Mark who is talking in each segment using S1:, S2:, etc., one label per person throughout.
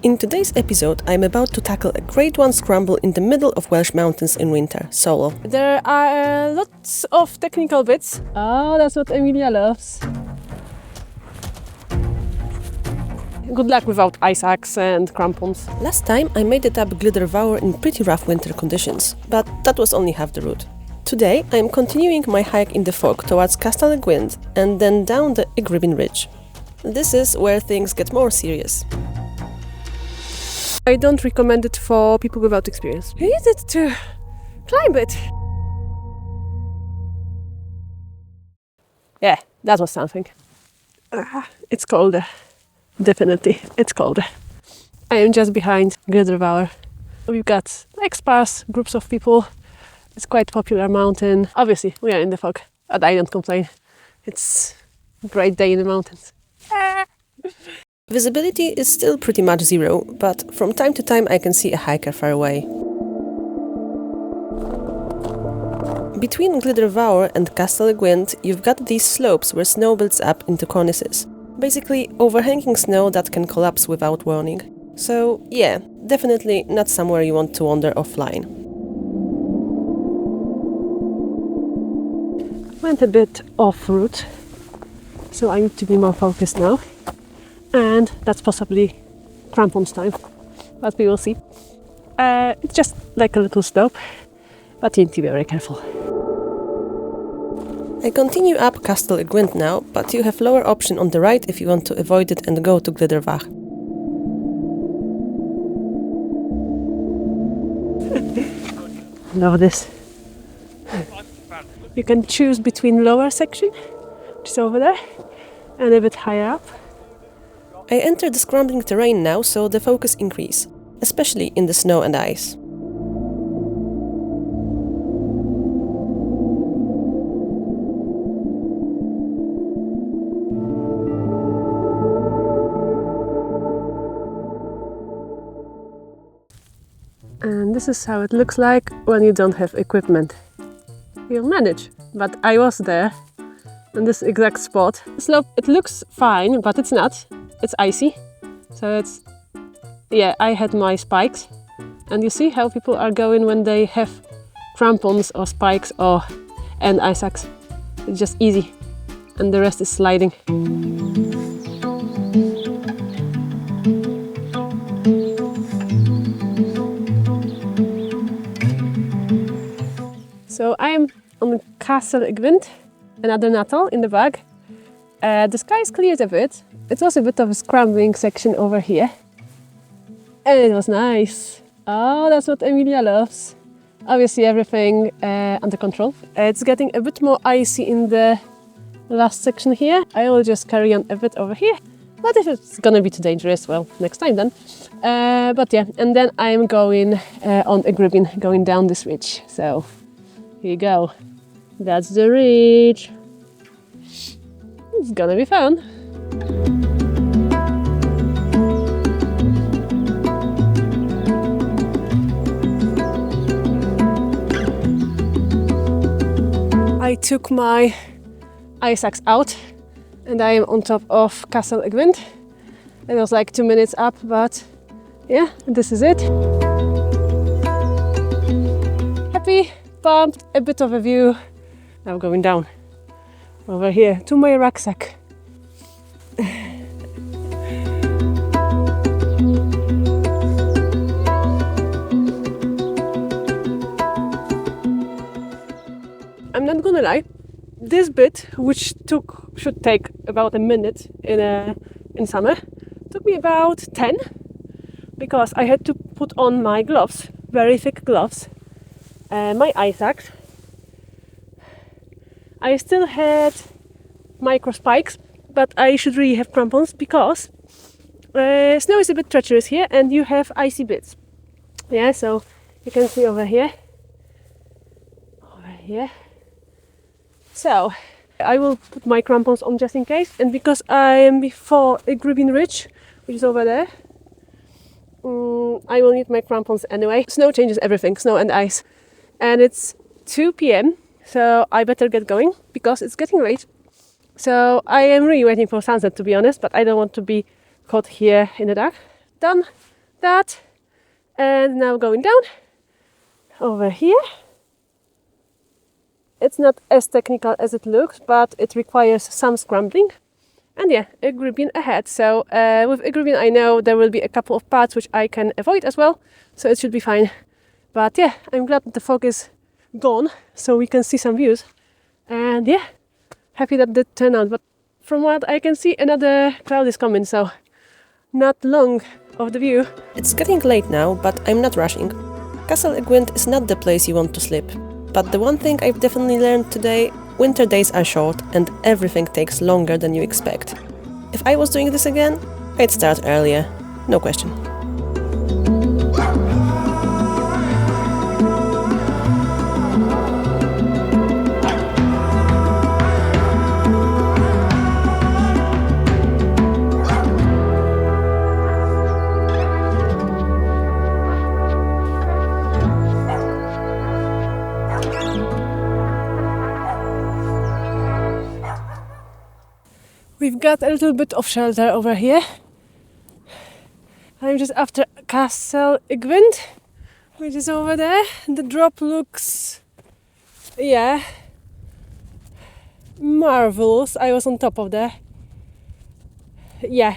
S1: In today's episode, I'm about to tackle a Grade 1 scramble in the middle of Welsh mountains in winter, solo.
S2: There are lots of technical bits. Oh, that's what Emilia loves. Good luck without ice axe and crampons.
S1: Last time I made it up Glyder Fawr in pretty rough winter conditions, but that was only half the route. Today I am continuing my hike in the fog towards Castell y Gwynt and then down the Y Gribin ridge. This is where things get more serious.
S2: I don't recommend it for people without experience. You need it to climb it. Yeah, that was something. It's colder. Definitely, it's colder. I am just behind Glyder Fawr. We've got like sparse groups of people. It's quite a popular mountain. Obviously, we are in the fog, but I don't complain. It's a great day in the mountains.
S1: Visibility is still pretty much zero, but from time to time I can see a hiker far away. Between Glyder Fawr and Castell y Gwynt, you've got these slopes where snow builds up into cornices. Basically, overhanging snow that can collapse without warning. So, yeah, definitely not somewhere you want to wander offline.
S2: Went a bit off route, so I need to be more focused now. And that's possibly crampons time, but we will see. It's just like a little slope, but you need to be very careful.
S1: I continue up Castell y Gwynt now, but you have lower option on the right if you want to avoid it and go to Glyder Fawr.
S2: Love this. You can choose between lower section, which is over there, and a bit higher up.
S1: I enter the scrambling terrain now, so the focus increase, especially in the snow and ice.
S2: And this is how it looks like when you don't have equipment. You'll manage, but I was there in this exact spot. The slope, it looks fine, but it's not. It's icy, so it's, yeah, I had my spikes. And you see how people are going when they have crampons or spikes and ice axe. It's just easy, and the rest is sliding. So I'm on Castell y Gwynt, another nuttall in the bag. The sky is cleared a bit. It's also a bit of a scrambling section over here. And it was nice. Oh, that's what Emilia loves. Obviously everything under control. It's getting a bit more icy in the last section here. I will just carry on a bit over here. But if it's gonna be too dangerous, well, next time then. But yeah, and then I'm going on Y Gribin, going down this ridge. So here you go. That's the ridge. It's gonna be fun. I took my ice axe out and I am on top of Castell y Gwynt. It was like 2 minutes up, but yeah, this is it. Happy, pumped, a bit of a view. Now going down over here to my rucksack. I'm not gonna lie, this bit, which should take about a minute in summer, took me about 10, because I had to put on my gloves, very thick gloves, my ice axe. I still had micro spikes, but I should really have crampons because snow is a bit treacherous here and you have icy bits. Yeah, so you can see over here. So I will put my crampons on just in case, and because I am before Y Gribin ridge, which is over there, I will need my crampons anyway. Snow changes everything, snow and ice. And it's 2 p.m, so I better get going because it's getting late. So I am really waiting for sunset, to be honest, but I don't want to be caught here in the dark. Done that. And now going down over here. It's not as technical as it looks, but it requires some scrambling. And yeah, Y Gribin ahead. So with Y Gribin I know there will be a couple of parts which I can avoid as well, so it should be fine. But yeah, I'm glad that the fog is gone, so we can see some views. And yeah, happy that did turn out. But from what I can see, another cloud is coming, so not long of the view.
S1: It's getting late now, but I'm not rushing. Castell y Gwynt is not the place you want to sleep. But the one thing I've definitely learned today, winter days are short and everything takes longer than you expect. If I was doing this again, I'd start earlier, no question.
S2: We've got a little bit of shelter over here. I'm just after Castell y Gwynt, which is over there. The drop looks, yeah, marvelous. I was on top of there. Yeah,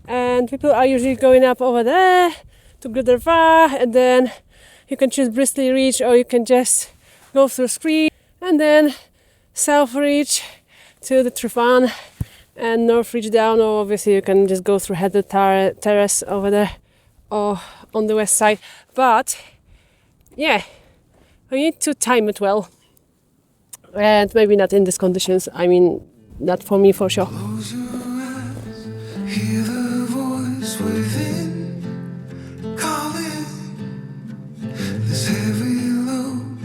S2: and people are usually going up over there to Glyder Fawr, and then you can choose Bristly Reach or you can just go through Scramble and then South Reach to the Trifan and North Reach down, or obviously you can just go through Heather Terrace over there or on the west side. But yeah, we need to time it well, and maybe not in these conditions. I mean, not for me for sure.
S3: Close your eyes, hear the voice within calling. This heavy load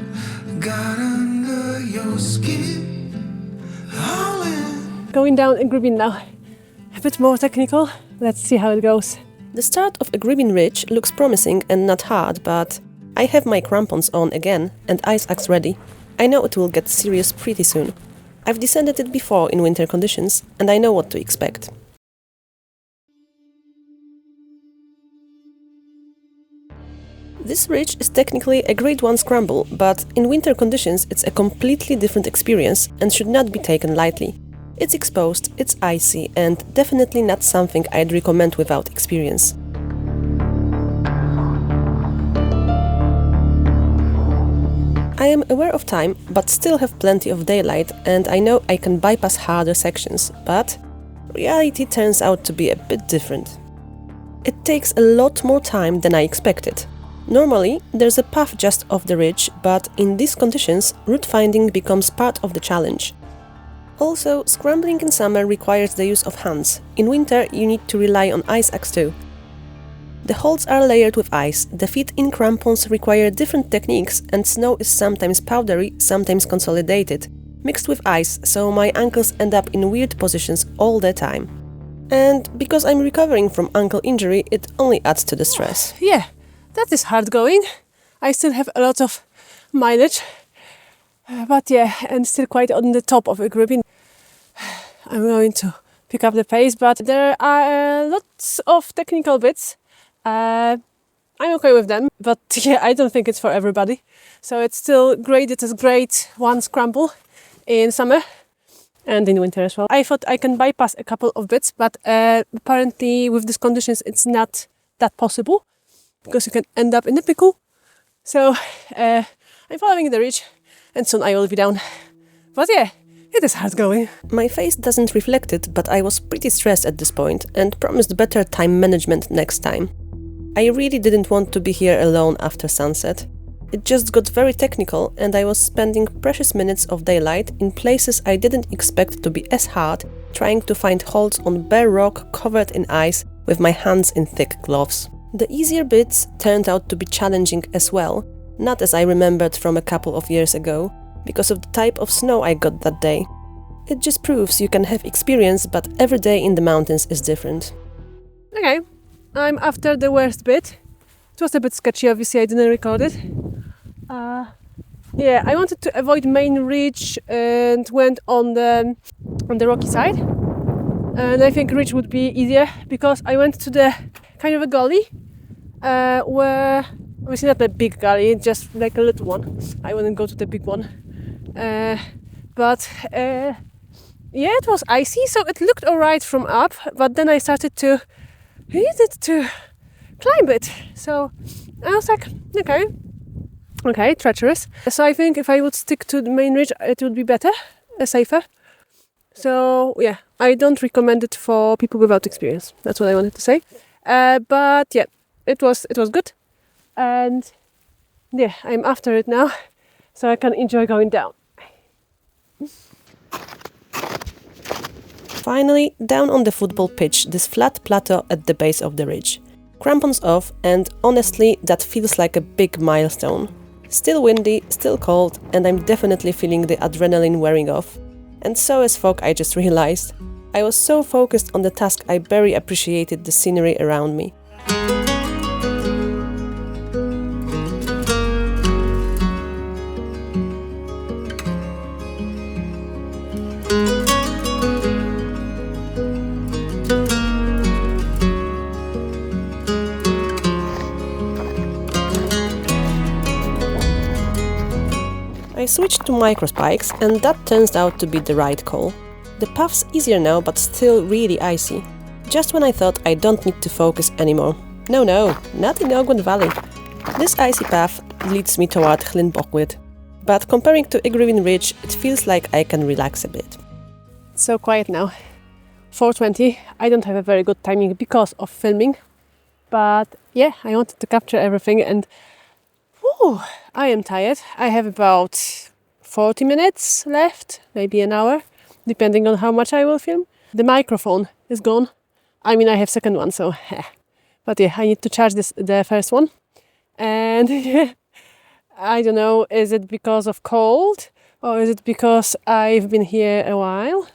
S3: got under your skin, all in.
S2: Going down Y Gribin now. A bit more technical. Let's see how it goes.
S1: The start of Y Gribin Ridge looks promising and not hard, but I have my crampons on again and ice axe ready. I know it will get serious pretty soon. I've descended it before in winter conditions and I know what to expect. This ridge is technically a grade 1 scramble, but in winter conditions it's a completely different experience and should not be taken lightly. It's exposed, it's icy, and definitely not something I'd recommend without experience. I am aware of time, but still have plenty of daylight, and I know I can bypass harder sections, but reality turns out to be a bit different. It takes a lot more time than I expected. Normally, there's a path just off the ridge, but in these conditions, route finding becomes part of the challenge. Also, scrambling in summer requires the use of hands. In winter, you need to rely on ice axe too. The holds are layered with ice, the feet in crampons require different techniques, and snow is sometimes powdery, sometimes consolidated, mixed with ice, so my ankles end up in weird positions all the time. And because I'm recovering from ankle injury, it only adds to the stress.
S2: Yeah, that is hard going. I still have a lot of mileage, but yeah, and still quite on the top of Y Gribin. I'm going to pick up the pace, but there are lots of technical bits. I'm okay with them, but yeah, I don't think it's for everybody. So it's still graded as grade 1 scramble in summer and in winter as well. I thought I can bypass a couple of bits, but apparently with these conditions it's not that possible because you can end up in a pickle. So I'm following the ridge and soon I will be down. But yeah, it is hard going.
S1: My face doesn't reflect it, but I was pretty stressed at this point and promised better time management next time. I really didn't want to be here alone after sunset. It just got very technical and I was spending precious minutes of daylight in places I didn't expect to be as hard, trying to find holds on bare rock covered in ice with my hands in thick gloves. The easier bits turned out to be challenging as well, not as I remembered from a couple of years ago, because of the type of snow I got that day. It just proves you can have experience, but every day in the mountains is different.
S2: Okay, I'm after the worst bit. It was a bit sketchy, obviously I didn't record it. Yeah, I wanted to avoid main ridge and went on the rocky side. And I think ridge would be easier because I went to the kind of a gully were obviously not a big gully, just like a little one. I wouldn't go to the big one. But yeah, it was icy, so it looked alright from up, but then I started to climb it. So I was like, okay, treacherous. So I think if I would stick to the main ridge, it would be better, safer. So yeah, I don't recommend it for people without experience. That's what I wanted to say. But yeah, it was good, and yeah, I'm after it now, so I can enjoy going down.
S1: Finally, down on the football pitch, this flat plateau at the base of the ridge. Crampons off, and honestly, that feels like a big milestone. Still windy, still cold, and I'm definitely feeling the adrenaline wearing off. And so as fog, I just realized. I was so focused on the task I barely appreciated the scenery around me. I switched to microspikes, and that turns out to be the right call. The path's easier now, but still really icy. Just when I thought I don't need to focus anymore. No, not in Ogwen Valley. This icy path leads me toward Llyn Bochlwyd. But comparing to Y Gribin Ridge, it feels like I can relax a bit.
S2: It's so quiet now. 4:20. I don't have a very good timing because of filming. But yeah, I wanted to capture everything, and I am tired. I have about 40 minutes left, maybe an hour, depending on how much I will film. The microphone is gone. I mean, I have second one, so but yeah, I need to charge the first one. And I don't know, is it because of cold or is it because I've been here a while?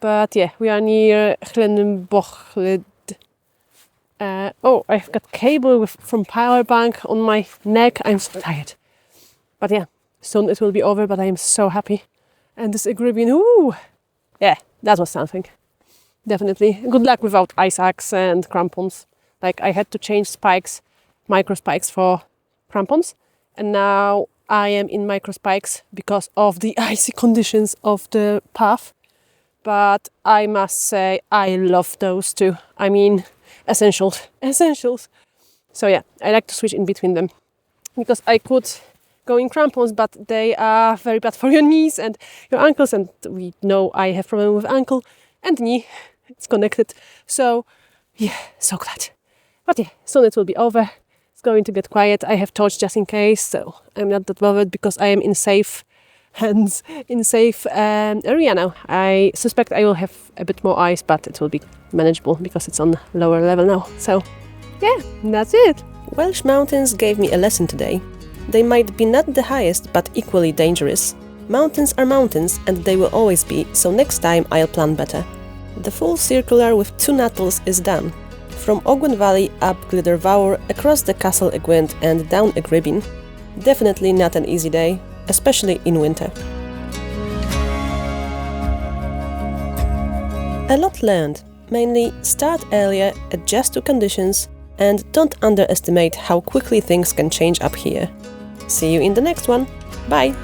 S2: But yeah, we are near Llyn Bochlwyd. I've got cable from power bank on my neck. I'm so tired. But yeah, soon it will be over, but I am so happy. And this Y Gribin, yeah, that was something. Definitely. Good luck without ice axe and crampons. Like, I had to change spikes, micro spikes for crampons. And now I am in micro spikes because of the icy conditions of the path. But I must say, I love those too. I mean, essentials. So yeah, I like to switch in between them. Because I could go in crampons, but they are very bad for your knees and your ankles. And we know I have problem with ankle and knee. It's connected. So yeah, so glad. But yeah, soon it will be over. It's going to get quiet. I have torch just in case, so I'm not that bothered because I am in safe hands, in safe area now. I suspect I will have a bit more ice, but it will be manageable because it's on lower level now. So yeah, that's it.
S1: Welsh mountains gave me a lesson today. They might be not the highest, but equally dangerous. Mountains are mountains, and they will always be, so next time I'll plan better. The full circular with 2 nattles is done. From Ogwen Valley up Glyder Fawr, across the Castell y Gwynt and down Y Gribin. Definitely not an easy day, especially in winter. A lot learned, mainly start earlier, adjust to conditions, and don't underestimate how quickly things can change up here. See you in the next one. Bye!